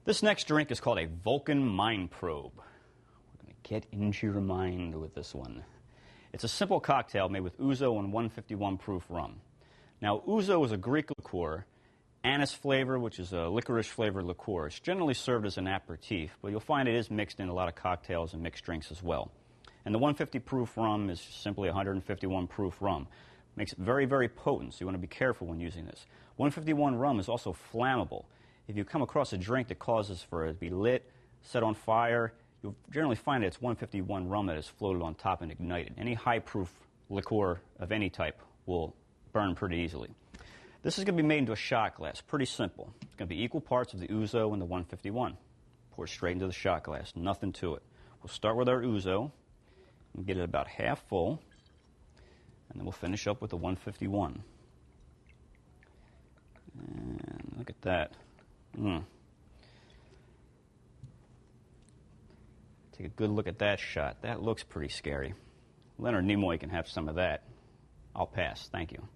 This next drink is called a Vulcan Mind Probe. We're going to get into your mind with this one. It's a simple cocktail made with ouzo and 151 proof rum. Now, ouzo is a Greek liqueur. Anise flavor, which is a licorice flavored liqueur. It's generally served as an aperitif, but you'll find it is mixed in a lot of cocktails and mixed drinks as well. And the 150 proof rum is simply 151 proof rum. Makes it very, very potent, so you want to be careful when using this. 151 rum is also flammable. If you come across a drink that causes for it to be lit, set on fire, you'll generally find that it's 151 rum that is floated on top and ignited. Any high-proof liqueur of any type will burn pretty easily. This is going to be made into a shot glass. Pretty simple. It's going to be equal parts of the ouzo and the 151. Pour straight into the shot glass. Nothing to it. We'll start with our ouzo and get it about half full, and then we'll finish up with the 151. And look at that. Take a good look at that shot. That looks pretty scary. Leonard Nimoy can have some of that. I'll pass. Thank you.